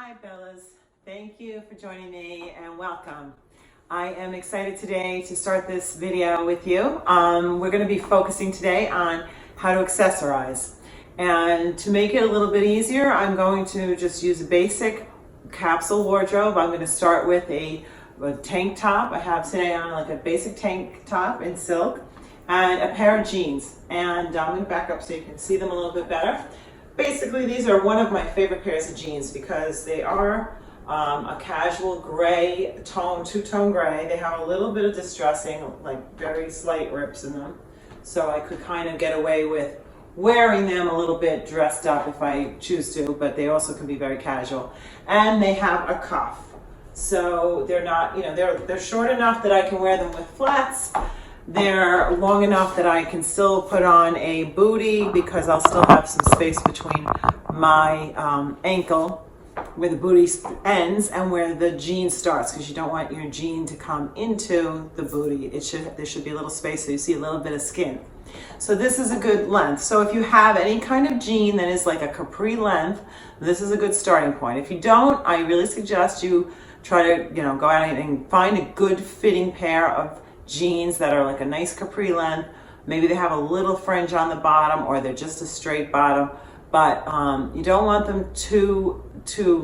Hi Bellas, thank you for joining me and welcome. I am excited today to start this video with you. We're going to be focusing today on how to accessorize. And to make it a little bit easier, I'm going to just use a basic capsule wardrobe. I'm going to start with a tank top. I have today on like a basic tank top in silk and a pair of jeans. And I'm going to back up so you can see them a little bit better. Basically, these are one of my favorite pairs of jeans because they are a casual gray tone, two-tone gray. They have a little bit of distressing, like very slight rips in them. So I could kind of get away with wearing them a little bit dressed up if I choose to, but they also can be very casual. And they have a cuff. So they're not, they're short enough that I can wear them with flats. They're long enough that I can still put on a bootie because I'll still have some space between my ankle where the booty ends and where the jean starts, because you don't want your jean to come into the booty. There should be a little space so you see a little bit of skin. So this is a good length. So if you have any kind of jean that is like a capri length, this is a good starting point. If you don't, I really suggest you try to go out and find a good fitting pair of jeans that are like a nice capri length. Maybe they have a little fringe on the bottom or they're just a straight bottom, but you don't want them too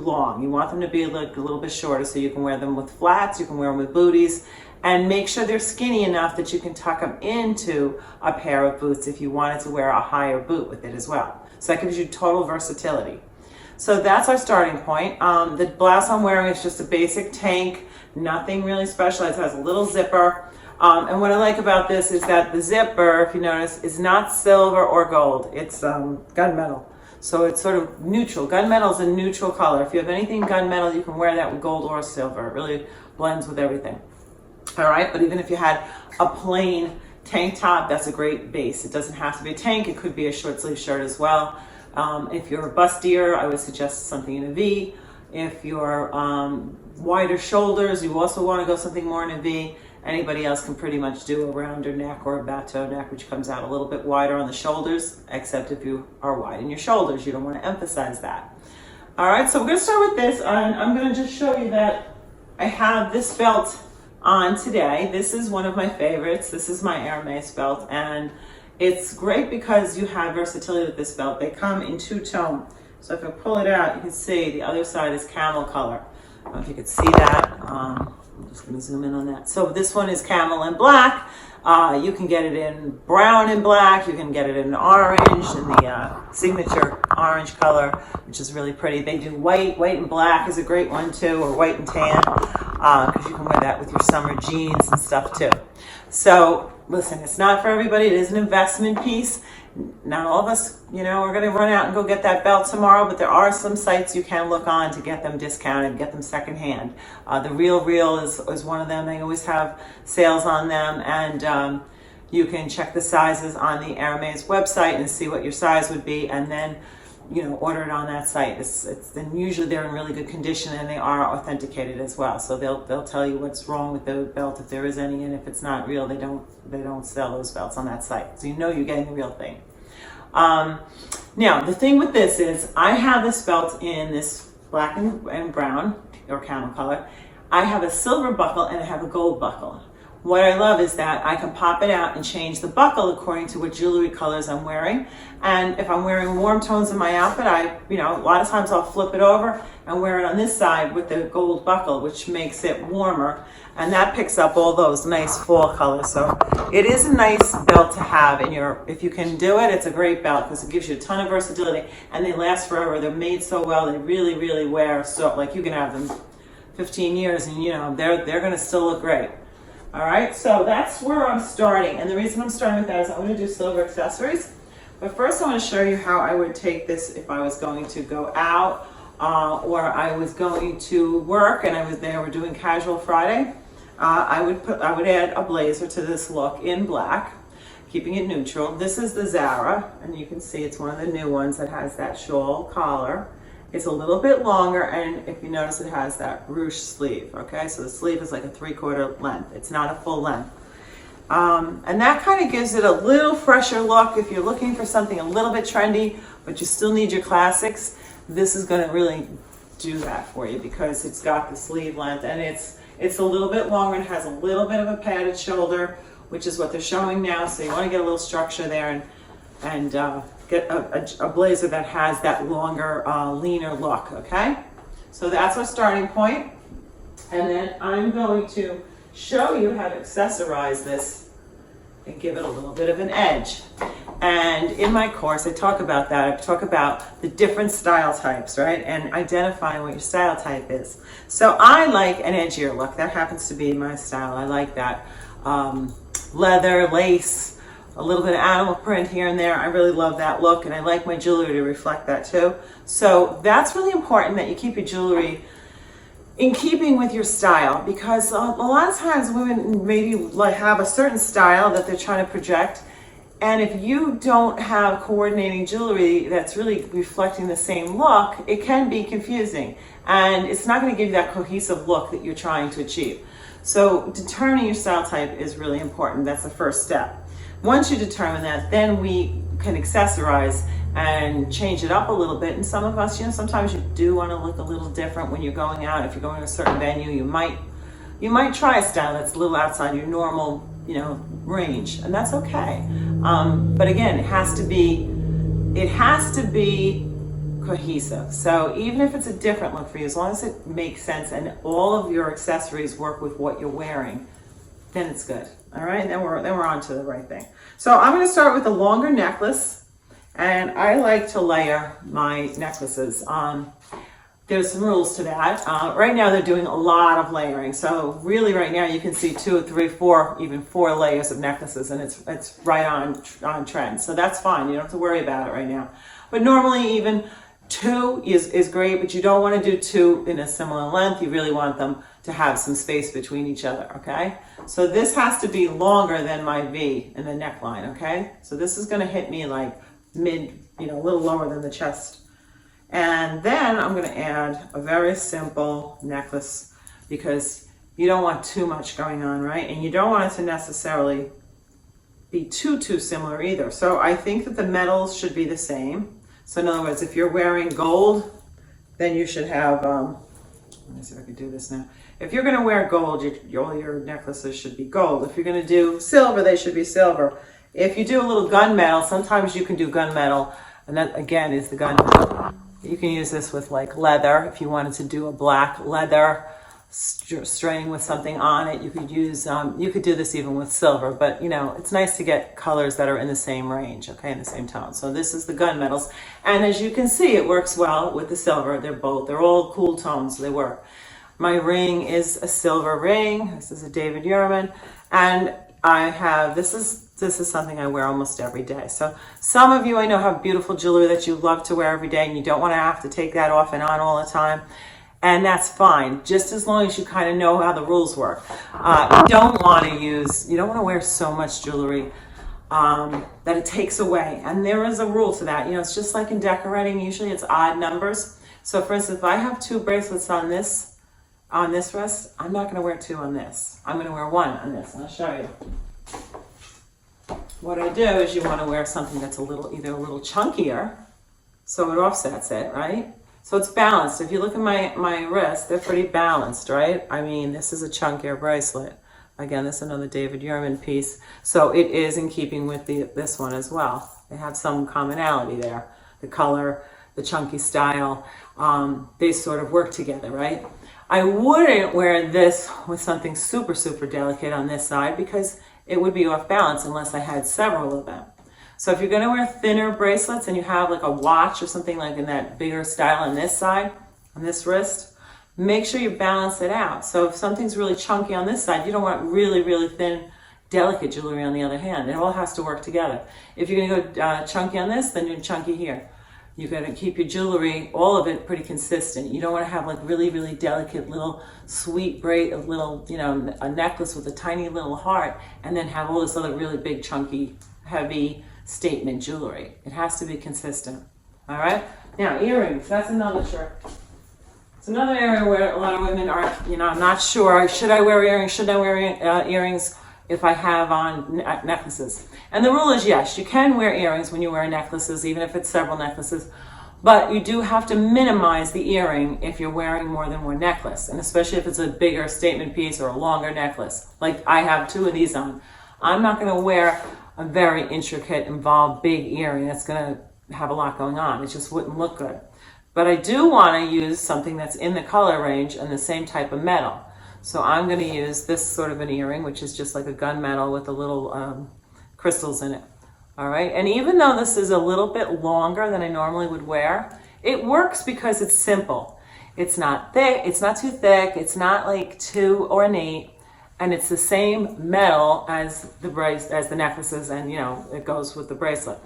long. You want them to be like a little bit shorter so you can wear them with flats, you can wear them with booties, and make sure they're skinny enough that you can tuck them into a pair of boots if you wanted to wear a higher boot with it as well. So that gives you total versatility. So that's our starting point. The blouse I'm wearing is just a basic tank, nothing really special. It has a little zipper. And what I like about this is that the zipper, if you notice, is not silver or gold. It's gunmetal. So it's sort of neutral. Gunmetal is a neutral color. If you have anything gunmetal, you can wear that with gold or silver. It really blends with everything. All right, but even if you had a plain tank top, that's a great base. It doesn't have to be a tank. It could be a short sleeve shirt as well. If you're bustier, I would suggest something in a V. If you're wider shoulders, you also want to go something more in a V. Anybody else can pretty much do a rounder neck or a bateau neck, which comes out a little bit wider on the shoulders, except if you are wide in your shoulders. You don't want to emphasize that. All right, so we're going to start with this. I'm going to just show you that I have this belt on today. This is one of my favorites. This is my Hermes belt, and it's great because you have versatility with this belt. They come in two-tone. So if I pull it out, you can see the other side is camel color. I don't know if you can see that. I'm just going to zoom in on that. So this one is camel and black. You can get it in brown and black. You can get it in orange, in the signature orange color, which is really pretty. They do white. White and black is a great one too, or white and tan, because you can wear that with your summer jeans and stuff too. So listen, it's not for everybody. It is an investment piece. Not all of us, are going to run out and go get that belt tomorrow, but there are some sites you can look on to get them discounted, get them secondhand. The Real is one of them. They always have sales on them, and you can check the sizes on the Hermes website and see what your size would be, and then order it on that site. And usually they're in really good condition and they are authenticated as well. So they'll tell you what's wrong with the belt if there is any, and if it's not real, they don't sell those belts on that site. So you're getting the real thing. Now the thing with this is I have this belt in this black and brown or camel color. I have a silver buckle and I have a gold buckle. What I love is that I can pop it out and change the buckle according to what jewelry colors I'm wearing. And if I'm wearing warm tones in my outfit, a lot of times I'll flip it over and wear it on this side with the gold buckle, which makes it warmer. And that picks up all those nice fall colors. So it is a nice belt to have if you can do it, it's a great belt because it gives you a ton of versatility and they last forever. They're made so well, they really, really wear. So like you can have them 15 years and they're going to still look great. All right, so that's where I'm starting. And the reason I'm starting with that is I'm going to do silver accessories. But first I want to show you how I would take this if I was going to go out or I was going to work and we're doing casual Friday. I would add a blazer to this look in black, keeping it neutral. This is the Zara, and you can see it's one of the new ones that has that shawl collar. It's a little bit longer, and if you notice, it has that ruche sleeve, okay? So the sleeve is like a 3/4 length. It's not a full length. And that kind of gives it a little fresher look. If you're looking for something a little bit trendy, but you still need your classics, this is gonna really do that for you because it's got the sleeve length and it's a little bit longer and has a little bit of a padded shoulder, which is what they're showing now. So you want to get a little structure there and get a blazer that has that longer, leaner look, okay? So that's our starting point. And then I'm going to show you how to accessorize this and give it a little bit of an edge. And in my course, I talk about that. I talk about the different style types, right? And identifying what your style type is. So I like an edgier look. That happens to be my style. I like that. Leather, lace, a little bit of animal print here and there. I really love that look, and I like my jewelry to reflect that too. So that's really important that you keep your jewelry in keeping with your style, because a lot of times women maybe like have a certain style that they're trying to project, and if you don't have coordinating jewelry that's really reflecting the same look, it can be confusing and it's not going to give you that cohesive look that you're trying to achieve. So determining your style type is really important. That's the first step. Once you determine that, then we can accessorize and change it up a little bit. And some of us, sometimes you do want to look a little different when you're going out. If you're going to a certain venue, you might try a style that's a little outside your normal, range, and that's okay. But again, it has to be cohesive. So even if it's a different look for you, as long as it makes sense and all of your accessories work with what you're wearing, then it's good. All right, then we're on to the right thing. So I'm going to start with a longer necklace, and I like to layer my necklaces. There's some rules to that. Right now they're doing a lot of layering. So really right now you can see 2, 3, 4, even 4 layers of necklaces, and it's right on trend. So that's fine. You don't have to worry about it right now. But normally even 2 is great, but you don't want to do 2 in a similar length. You really want them to have some space between each other, okay? So this has to be longer than my V in the neckline, okay? So this is gonna hit me like mid, a little lower than the chest. And then I'm gonna add a very simple necklace because you don't want too much going on, right? And you don't want it to necessarily be too similar either. So I think that the metals should be the same. So in other words, if you're wearing gold, then you should have, let me see if I can do this now. If you're gonna wear gold, all your necklaces should be gold. If you're gonna do silver, they should be silver. If you do a little gunmetal, sometimes you can do gunmetal, and that again is the gunmetal. You can use this with like leather. If you wanted to do a black leather string with something on it, you could use, you could do this even with silver, but it's nice to get colors that are in the same range, okay, in the same tone. So this is the gunmetals, and as you can see, it works well with the silver. They're all cool tones, so they work. My ring is a silver ring. This is a David Yurman, and I have, this is something I wear almost every day. So some of you I know have beautiful jewelry that you love to wear every day, and you don't want to have to take that off and on all the time. And that's fine, just as long as you kind of know how the rules work. You don't want to wear so much jewelry that it takes away. And there is a rule to that. It's just like in decorating, usually it's odd numbers. So for instance, if I have 2 bracelets on this wrist, I'm not going to wear 2 on this. I'm going to wear 1 on this, and I'll show you. What I do is you want to wear something that's either a little chunkier, so it offsets it, right? So it's balanced. If you look at my wrist, they're pretty balanced, right? I mean, this is a chunkier bracelet. Again, this is another David Yurman piece. So it is in keeping with this one as well. They have some commonality there. The color, the chunky style, they sort of work together, right? I wouldn't wear this with something super delicate on this side because it would be off balance unless I had several of them. So if you're going to wear thinner bracelets and you have like a watch or something like in that bigger style on this side, on this wrist, make sure you balance it out. So if something's really chunky on this side, you don't want really thin, delicate jewelry on the other hand. It all has to work together. If you're going to go chunky on this, then you're chunky here. You've got to keep your jewelry, all of it, pretty consistent. You don't want to have like really delicate little sweet braid, a little, a necklace with a tiny little heart, and then have all this other really big, chunky, heavy statement jewelry. It has to be consistent. All right. Now earrings. That's another trick. It's another area where a lot of women are, I'm not sure. Should I wear earrings? Should I wear earrings if I have on necklaces? And the rule is yes, you can wear earrings when you wear necklaces, even if it's several necklaces. But you do have to minimize the earring if you're wearing more than one necklace, and especially if it's a bigger statement piece or a longer necklace. Like I have 2 of these on. I'm not going to wear a very intricate, involved, big earring that's going to have a lot going on. It just wouldn't look good. But I do want to use something that's in the color range and the same type of metal. So I'm going to use this sort of an earring, which is just like a gunmetal with a little crystals in it. All right, and even though this is a little bit longer than I normally would wear, it works because it's simple. It's not thick, it's not too thick, it's not like too ornate, and it's the same metal as the necklaces, and you know, it goes with the bracelet.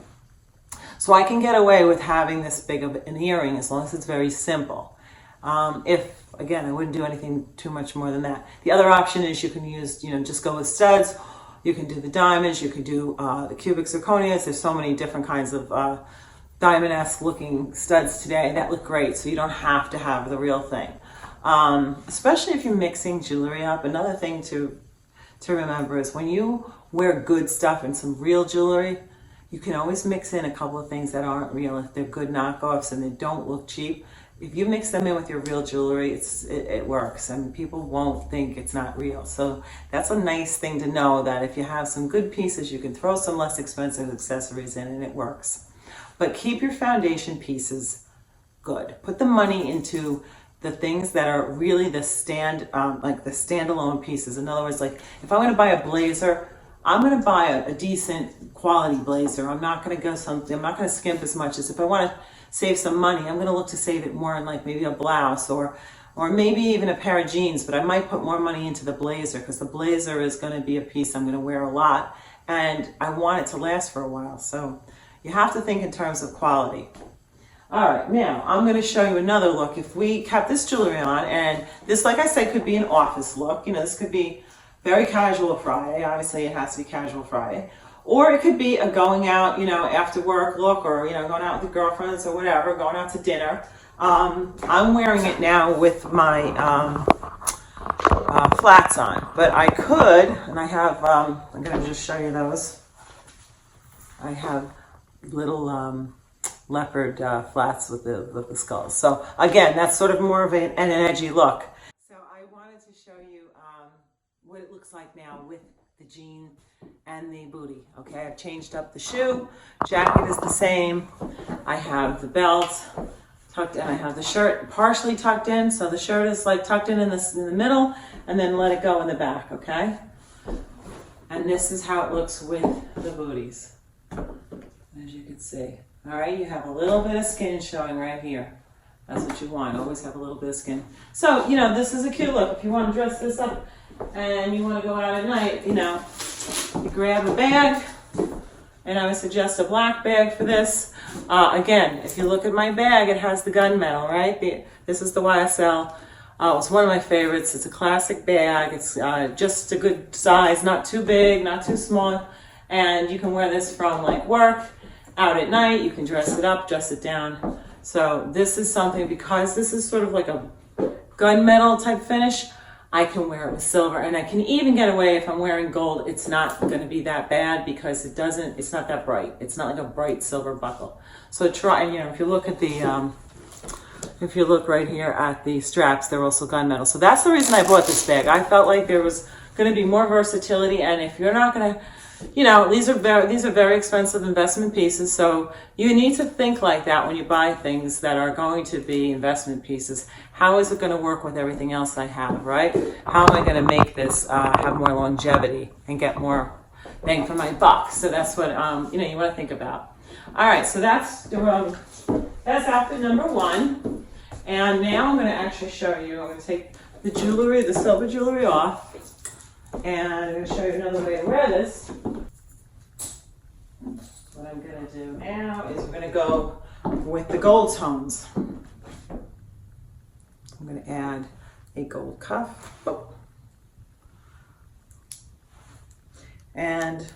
So I can get away with having this big of an earring as long as it's very simple. Again, I wouldn't do anything too much more than that. The other option is you can use, you know, just go with studs. You can do the diamonds, you can do the cubic zirconias. There's so many different kinds of diamond-esque looking studs today that look great, so you don't have to have the real thing. Especially if you're mixing jewelry up. Another thing to remember is when you wear good stuff and some real jewelry, you can always mix in a couple of things that aren't real if they're good knockoffs and they don't look cheap. If you mix them in with your real jewelry, it works, and people won't think it's not real. So that's a nice thing to know, that if you have some good pieces, you can throw some less expensive accessories in and it works. But keep your foundation pieces good. Put the money into the things that are really the standalone pieces. In other words, like if I'm going to buy a blazer, I'm going to buy a decent quality blazer. I'm not going to skimp as much as if I want to save some money. I'm going to look to save it more in like maybe a blouse or maybe even a pair of jeans, but I might put more money into the blazer because the blazer is going to be a piece I'm going to wear a lot and I want it to last for a while. So you have to think in terms of quality. All right, now I'm going to show you another look. If we kept this jewelry on, and this, like I said, could be an office look. You know, this could be very casual Friday. Obviously, it has to be casual Friday. Or it could be a going out, you know, after work look, or, you know, going out with the girlfriends or whatever, going out to dinner. I'm wearing it now with my flats on, but I could, and I have, I'm going to just show you those. I have little leopard flats with the skulls. So again, that's sort of more of an edgy look. So I wanted to show you what it looks like now with the jean and the booty. Okay, I've changed up the shoe. Jacket is the same. I have the belt tucked in. I have the shirt partially tucked in. So the shirt is like tucked in the middle and then let it go in the back, okay? And this is how it looks with the booties, as you can see. All right, you have a little bit of skin showing right here. That's what you want. Always have a little bit of skin. So, you know, this is a cute look. If you want to dress this up and you want to go out at night, you know, you grab a bag, and I would suggest a black bag for this. Again, if you look at my bag, it has the gunmetal, right? This is the YSL. It's one of my favorites. It's a classic bag. It's just a good size, not too big, not too small. And you can wear this from like work, out at night. You can dress it up, dress it down. So this is something, because this is sort of like a gunmetal type finish, I can wear it with silver, and I can even get away if I'm wearing gold. It's not going to be that bad because it's not that bright. It's not like a bright silver buckle. So try, you know, if you look at the, if you look right here at the straps, they're also gunmetal. So that's the reason I bought this bag. I felt like there was going to be more versatility, and if you're not going to, you know, these are very expensive investment pieces, so you need to think like that when you buy things that are going to be investment pieces. How is it going to work with everything else I have, right? How am I going to make this have more longevity and get more bang for my buck? So that's what you know, you want to think about. All right, so that's outfit number one, and now I'm going to actually show you. I'm going to take the jewelry, the silver jewelry off. And I'm going to show you another way to wear this. What I'm going to do now is we're going to go with the gold tones. I'm going to add a gold cuff. Oh. And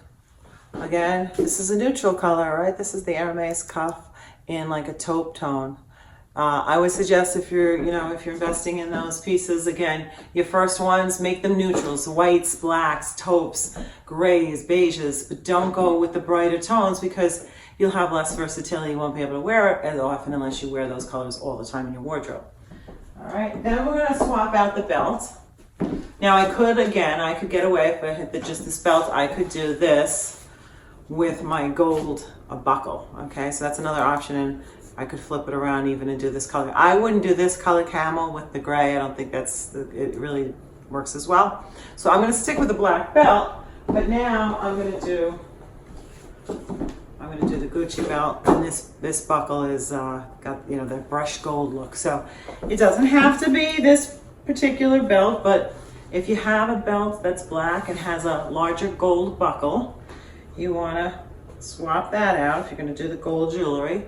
again, this is a neutral color, right? This is the Hermes cuff in like a taupe tone. I would suggest if you're, if you're investing in those pieces, again, your first ones, make them neutrals, whites, blacks, taupes, grays, beiges, but don't go with the brighter tones because you'll have less versatility. You won't be able to wear it as often unless you wear those colors all the time in your wardrobe. All right, then we're gonna swap out the belt. Now I could get away if I had just this belt, I could do this with my gold buckle, okay? So that's another option, and I could flip it around even and do this color. I wouldn't do this color camel with the gray. I don't think it really works as well. So I'm gonna stick with the black belt, but now I'm gonna do the Gucci belt, and this buckle is got the brushed gold look. So it doesn't have to be this particular belt, but if you have a belt that's black and has a larger gold buckle, you want to swap that out if you're going to do the gold jewelry.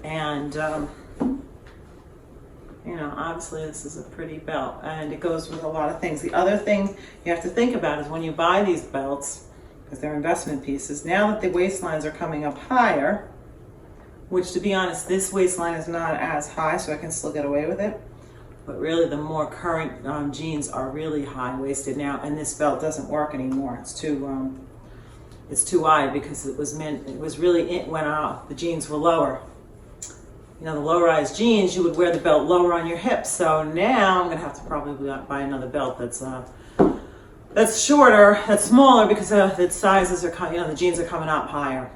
And obviously this is a pretty belt and it goes with a lot of things. The other thing you have to think about is when you buy these belts, because they're investment pieces, now that the waistlines are coming up higher, which to be honest, this waistline is not as high, so I can still get away with it. But really the more current jeans are really high-waisted now, and this belt doesn't work anymore. It's too wide because it was really when the jeans were lower. The low-rise jeans, you would wear the belt lower on your hips. So now I'm gonna have to probably buy another belt that's shorter, that's smaller, because the sizes are the jeans are coming up higher.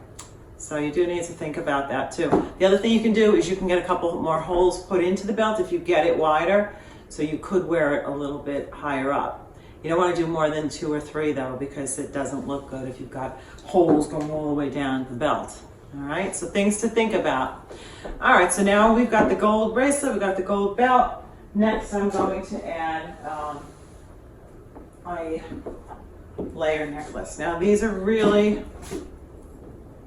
So you do need to think about that too. The other thing you can do is you can get a couple more holes put into the belt if you get it wider, so you could wear it a little bit higher up. You don't want to do more than 2 or 3 though, because it doesn't look good if you've got holes going all the way down the belt. All right, so things to think about. All right, so now we've got the gold bracelet, we've got the gold belt. Next I'm going to add a layer necklace. Now these are really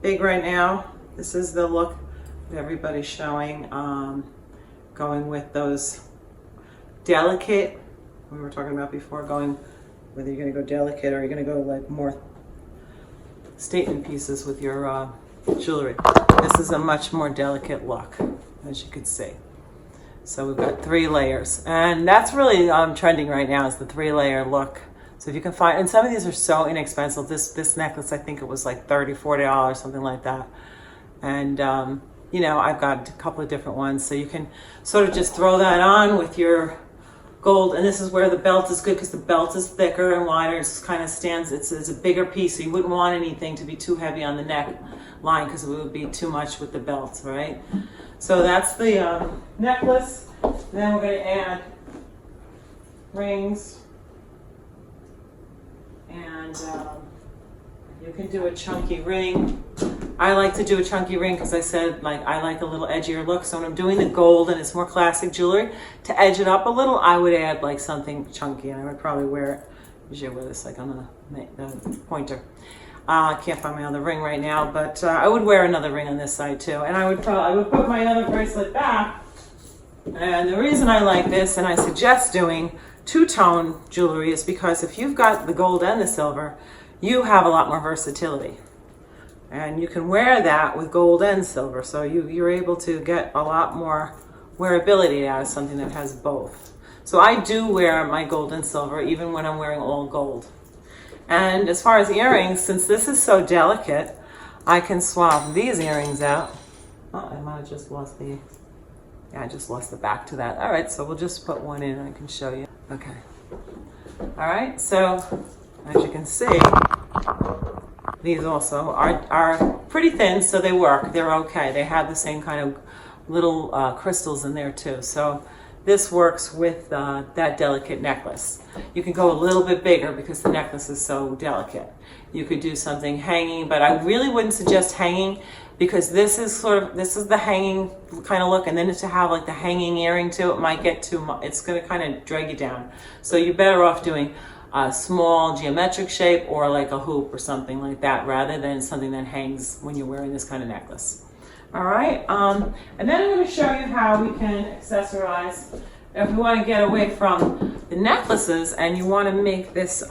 big right now. This is the look that everybody's showing, going with those delicate, we were talking about before, going whether you're going to go delicate or you're going to go like more statement pieces with your jewelry. This is a much more delicate look, as you can see. So we've got 3 layers, and that's really trending right now, is the 3-layer look. So if you can find, and some of these are so inexpensive. This necklace, I think it was like $30, $40, something like that. And I've got a couple of different ones, so you can sort of just throw that on with your gold. And this is where the belt is good, because the belt is thicker and wider. It kind of stands. It's a bigger piece, so you wouldn't want anything to be too heavy on the neck line, because it would be too much with the belt, right? So that's the necklace. Then we're going to add rings. And you can do a chunky ring. I like to do a chunky ring because I said I like a little edgier look. So when I'm doing the gold and it's more classic jewelry, to edge it up a little, I would add like something chunky, and I would probably wear it. Usually I wear this like on the pointer. I can't find my other ring right now, but I would wear another ring on this side too. And I would put my other bracelet back. And the reason I like this, and I suggest doing two-tone jewelry, is because if you've got the gold and the silver, you have a lot more versatility, and you can wear that with gold and silver, so you're able to get a lot more wearability out of something that has both. So I do wear my gold and silver even when I'm wearing all gold. And as far as earrings, since this is so delicate, I can swap these earrings out. Oh, I might have just lost the I just lost the back to that. All right, so we'll just put one in and I can show you. Okay. All right, so as you can see, these also are pretty thin, so they work. They're okay. They have the same kind of little crystals in there too. So this works with that delicate necklace. You can go a little bit bigger because the necklace is so delicate. You could do something hanging, but I really wouldn't suggest hanging, because this is the hanging kind of look, and then to have like the hanging earring too, it might get too much. It's going to kind of drag you down. So you're better off doing a small geometric shape or like a hoop or something like that, rather than something that hangs when you're wearing this kind of necklace. All right, and then I'm going to show you how we can accessorize. If we want to get away from the necklaces and you want to make this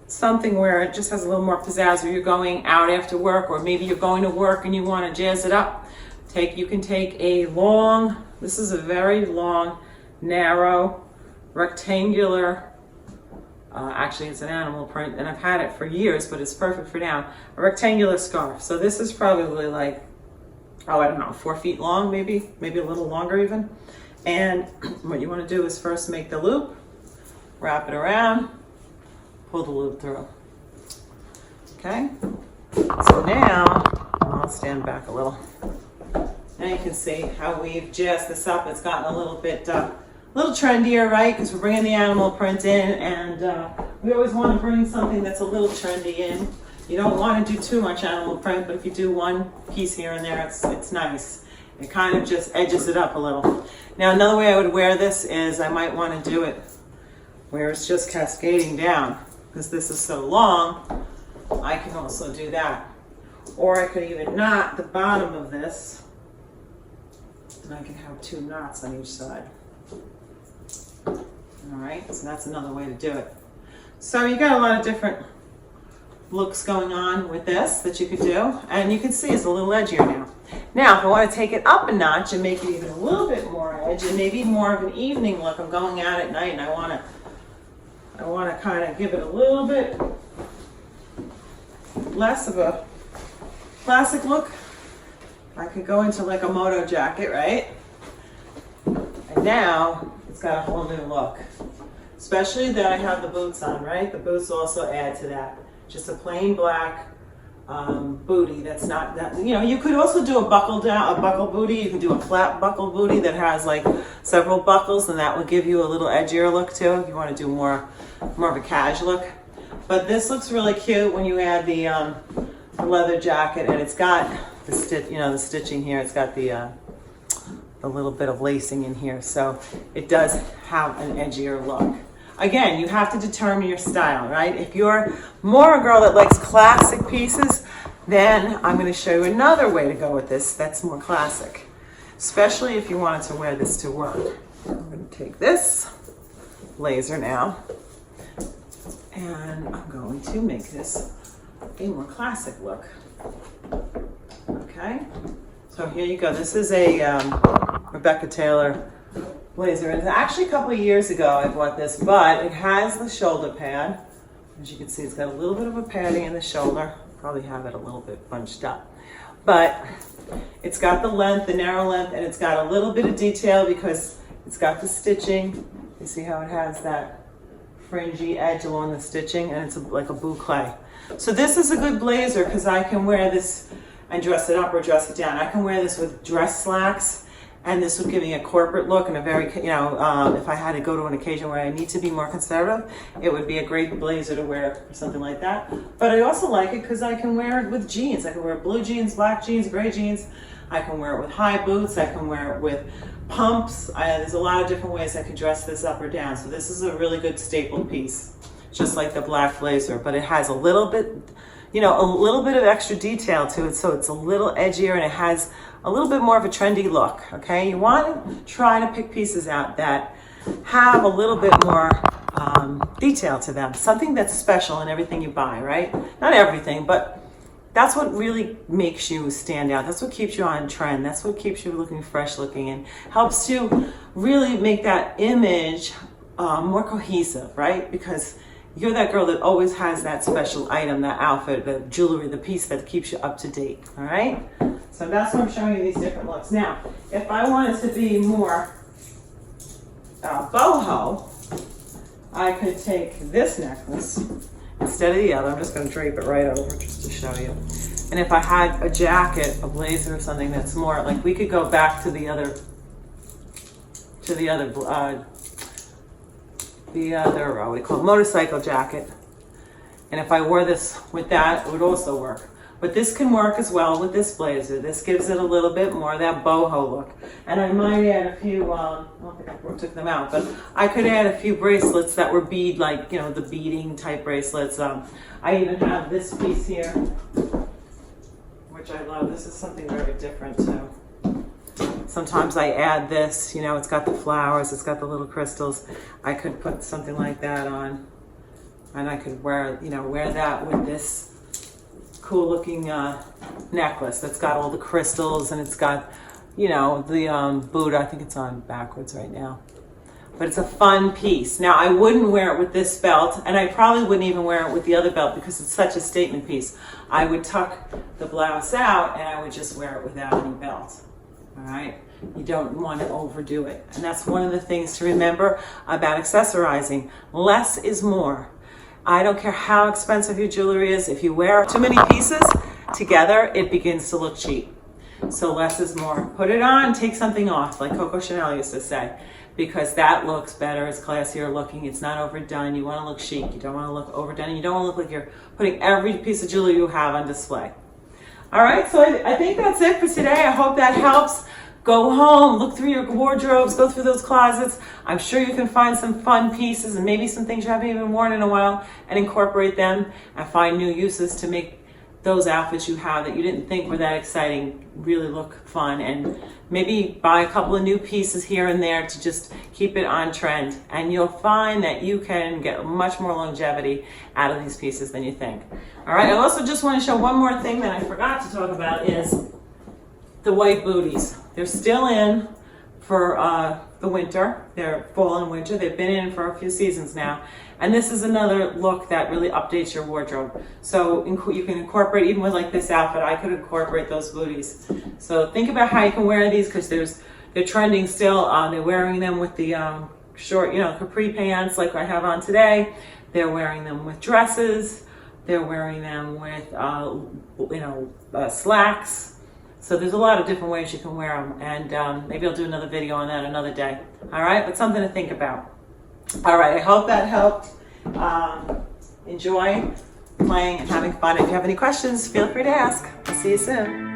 something where it just has a little more pizzazz, or you're going out after work, or maybe you're going to work and you want to jazz it up, You can take a long, this is a very long, narrow, rectangular, actually it's an animal print, and I've had it for years, but it's perfect for now, a rectangular scarf. So this is probably like, oh, I don't know, 4 feet long, maybe a little longer even. And what you want to do is first make the loop, wrap it around, pull the loop through. Okay, so now, I'll stand back a little. Now you can see how we've jazzed this up. It's gotten a little bit, little trendier, right? Because we're bringing the animal print in, and we always want to bring something that's a little trendy in. You don't want to do too much animal print, but if you do one piece here and there, it's nice. It kind of just edges it up a little. Now another way I would wear this is I might want to do it where it's just cascading down. Because this is so long, I can also do that. Or I could even knot the bottom of this, and I can have 2 knots on each side. All right, so that's another way to do it. So you got a lot of different looks going on with this that you could do, and you can see it's a little edgier now. Now, if I want to take it up a notch and make it even a little bit more edge, and maybe more of an evening look, I'm going out at night and I want to kind of give it a little bit less of a classic look. I could go into like a moto jacket, right? And now it's got a whole new look. Especially that I have the boots on, right? The boots also add to that. Just a plain black booty that's not that, you know, you could also do a buckle booty. You can do a flat buckle booty that has like several buckles, and that will give you a little edgier look too if you want to do more of a casual look. But this looks really cute when you add the leather jacket, and it's got the stitch, you know, the stitching here. It's got the little bit of lacing in here, so it does have an edgier look. Again, you have to determine your style, right? If you're more a girl that likes classic pieces, then I'm going to show you another way to go with this that's more classic, especially if you wanted to wear this to work. I'm going to take this blazer now, and I'm going to make this a more classic look. Okay, so here you go. This is a Rebecca Taylor blazer, and actually a couple of years ago I bought this, but it has the shoulder pad. As you can see, it's got a little bit of a padding in the shoulder. Probably have it a little bit bunched up, but it's got the length, the narrow length, and it's got a little bit of detail because it's got the stitching. You see how it has that fringy edge along the stitching, and it's like a boucle. So this is a good blazer because I can wear this and dress it up or dress it down. I can wear this with dress slacks, and this would give me a corporate look and a very, you know, if I had to go to an occasion where I need to be more conservative, it would be a great blazer to wear or something like that. But I also like it because I can wear it with jeans. I can wear blue jeans, black jeans, gray jeans. I can wear it with high boots. I can wear it with pumps. There's a lot of different ways I can dress this up or down. So this is a really good staple piece, just like the black blazer, but it has a little bit, you know, a little bit of extra detail to it, so it's a little edgier and it has a little bit more of a trendy look, okay? You want to try to pick pieces out that have a little bit more detail to them, something that's special in everything you buy, right? Not everything, but that's what really makes you stand out. That's what keeps you on trend. That's what keeps you looking fresh looking and helps to really make that image more cohesive, right? Because you're that girl that always has that special item, that outfit, the jewelry, the piece that keeps you up to date, all right? So that's why I'm showing you these different looks. Now, if I wanted to be more boho, I could take this necklace instead of the other. I'm just going to drape it right over just to show you. And if I had a jacket, a blazer, or something that's more like, we could go back to the other, what do you call it, motorcycle jacket. And if I wore this with that, it would also work. But this can work as well with this blazer. This gives it a little bit more of that boho look. And I might add a few, I don't think I took them out, but I could add a few bracelets that were bead, like, you know, the beading type bracelets. I even have this piece here, which I love. This is something very different too. Sometimes I add this, you know, it's got the flowers, it's got the little crystals. I could put something like that on, and I could wear, you know, wear that with this cool looking necklace that's got all the crystals, and it's got, you know, the Buddha. I think it's on backwards right now. But it's a fun piece. Now, I wouldn't wear it with this belt, and I probably wouldn't even wear it with the other belt because it's such a statement piece. I would tuck the blouse out, and I would just wear it without any belt. All right? You don't want to overdo it. And that's one of the things to remember about accessorizing. Less is more. I don't care how expensive your jewelry is. If you wear too many pieces together, it begins to look cheap. So less is more. Put it on, take something off, like Coco Chanel used to say, because that looks better, it's classier looking, it's not overdone. You want to look chic, you don't want to look overdone, and you don't want to look like you're putting every piece of jewelry you have on display. All right, so I think that's it for today. I hope that helps. Go home, look through your wardrobes, go through those closets. I'm sure you can find some fun pieces and maybe some things you haven't even worn in a while and incorporate them and find new uses to make those outfits you have that you didn't think were that exciting really look fun, and maybe buy a couple of new pieces here and there to just keep it on trend, and you'll find that you can get much more longevity out of these pieces than you think. All right, I also just want to show one more thing that I forgot to talk about is the white booties. They're still in for the winter. They're fall and winter. They've been in for a few seasons now. And this is another look that really updates your wardrobe. So you can incorporate, even with like this outfit, I could incorporate those booties. So think about how you can wear these, because they're trending still. They're wearing them with the short, you know, capri pants like I have on today. They're wearing them with dresses. They're wearing them with, slacks. So there's a lot of different ways you can wear them, and maybe I'll do another video on that another day. All right, but something to think about. All right, I hope that helped. Enjoy playing and having fun. If you have any questions, feel free to ask. I'll see you soon.